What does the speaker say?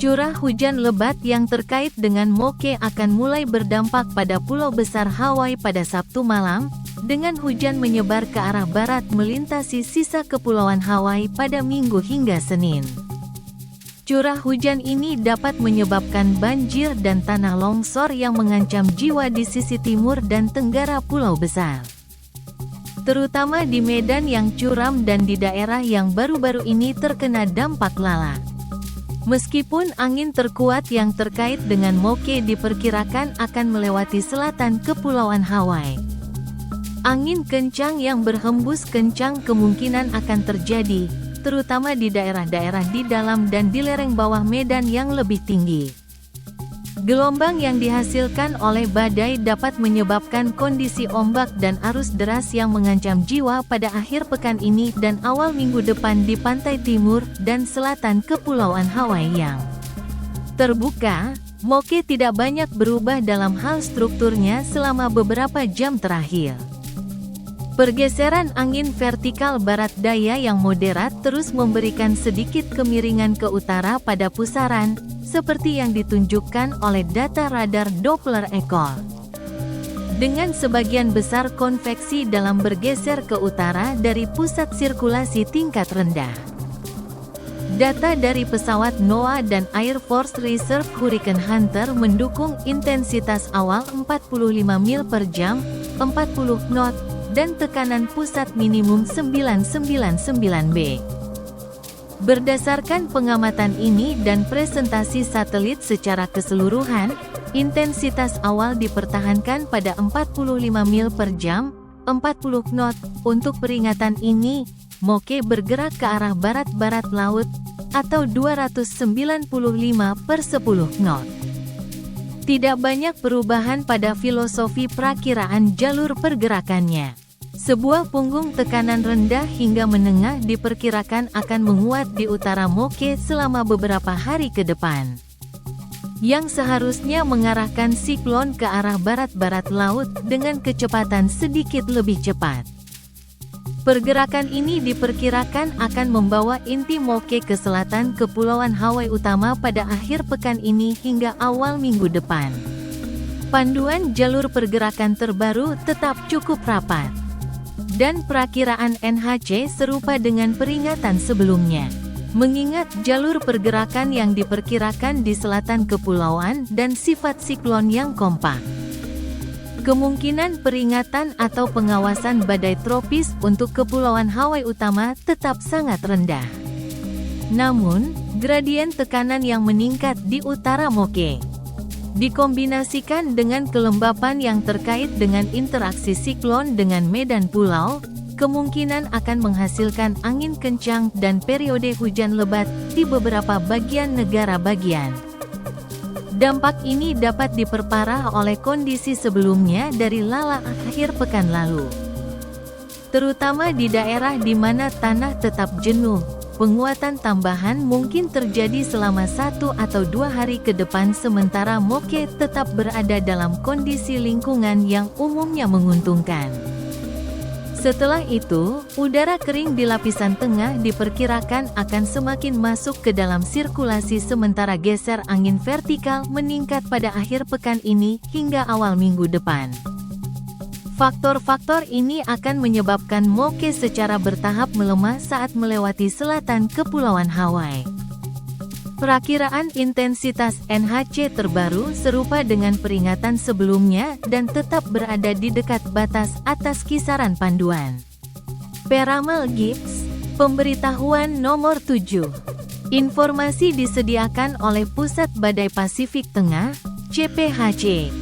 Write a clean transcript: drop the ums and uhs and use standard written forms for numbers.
Curah hujan lebat yang terkait dengan Moke akan mulai berdampak pada pulau besar Hawaii pada Sabtu malam, dengan hujan menyebar ke arah barat melintasi sisa kepulauan Hawaii pada Minggu hingga Senin. Curah hujan ini dapat menyebabkan banjir dan tanah longsor yang mengancam jiwa di sisi timur dan tenggara pulau besar, terutama di Medan yang curam dan di daerah yang baru-baru ini terkena dampak lala. Meskipun angin terkuat yang terkait dengan Moke diperkirakan akan melewati selatan Kepulauan Hawaii, angin kencang yang berhembus kencang kemungkinan akan terjadi, terutama di daerah-daerah di dalam dan di lereng bawah Medan yang lebih tinggi. Gelombang yang dihasilkan oleh badai dapat menyebabkan kondisi ombak dan arus deras yang mengancam jiwa pada akhir pekan ini dan awal minggu depan di pantai timur dan selatan Kepulauan Hawaii yang terbuka. Moke tidak banyak berubah dalam hal strukturnya selama beberapa jam terakhir. Pergeseran angin vertikal barat daya yang moderat terus memberikan sedikit kemiringan ke utara pada pusaran, seperti yang ditunjukkan oleh data radar Doppler Echo. Dengan sebagian besar konveksi dalam bergeser ke utara dari pusat sirkulasi tingkat rendah. Data dari pesawat NOAA dan Air Force Reserve Hurricane Hunter mendukung intensitas awal 45 mil per jam, 40 knot, dan tekanan pusat minimum 999 B. Berdasarkan pengamatan ini dan presentasi satelit secara keseluruhan, intensitas awal dipertahankan pada 45 mil per jam, 40 knot. Untuk peringatan ini, Moke bergerak ke arah barat-barat laut, atau 295 per 10 knot. Tidak banyak perubahan pada filosofi perakiraan jalur pergerakannya. Sebuah punggung tekanan rendah hingga menengah diperkirakan akan menguat di utara Moke selama beberapa hari ke depan, yang seharusnya mengarahkan siklon ke arah barat-barat laut dengan kecepatan sedikit lebih cepat. Pergerakan ini diperkirakan akan membawa inti Moke ke selatan Kepulauan Hawaii utama pada akhir pekan ini hingga awal minggu depan. Panduan jalur pergerakan terbaru tetap cukup rapat, dan perakiraan NHC serupa dengan peringatan sebelumnya. Mengingat jalur pergerakan yang diperkirakan di selatan kepulauan dan sifat siklon yang kompak, kemungkinan peringatan atau pengawasan badai tropis untuk Kepulauan Hawaii utama tetap sangat rendah. Namun, gradien tekanan yang meningkat di utara Moke, dikombinasikan dengan kelembapan yang terkait dengan interaksi siklon dengan medan pulau, kemungkinan akan menghasilkan angin kencang dan periode hujan lebat di beberapa bagian negara bagian. Dampak ini dapat diperparah oleh kondisi sebelumnya dari lala akhir pekan lalu, terutama di daerah di mana tanah tetap jenuh. Penguatan tambahan mungkin terjadi selama 1 atau 2 hari ke depan sementara Moke tetap berada dalam kondisi lingkungan yang umumnya menguntungkan. Setelah itu, udara kering di lapisan tengah diperkirakan akan semakin masuk ke dalam sirkulasi sementara geser angin vertikal meningkat pada akhir pekan ini hingga awal minggu depan. Faktor-faktor ini akan menyebabkan Moke secara bertahap melemah saat melewati selatan Kepulauan Hawaii. Perakiraan intensitas NHC terbaru serupa dengan peringatan sebelumnya dan tetap berada di dekat batas atas kisaran panduan. Peramal Gibbs, pemberitahuan nomor 7. Informasi disediakan oleh Pusat Badai Pasifik Tengah, CPHC.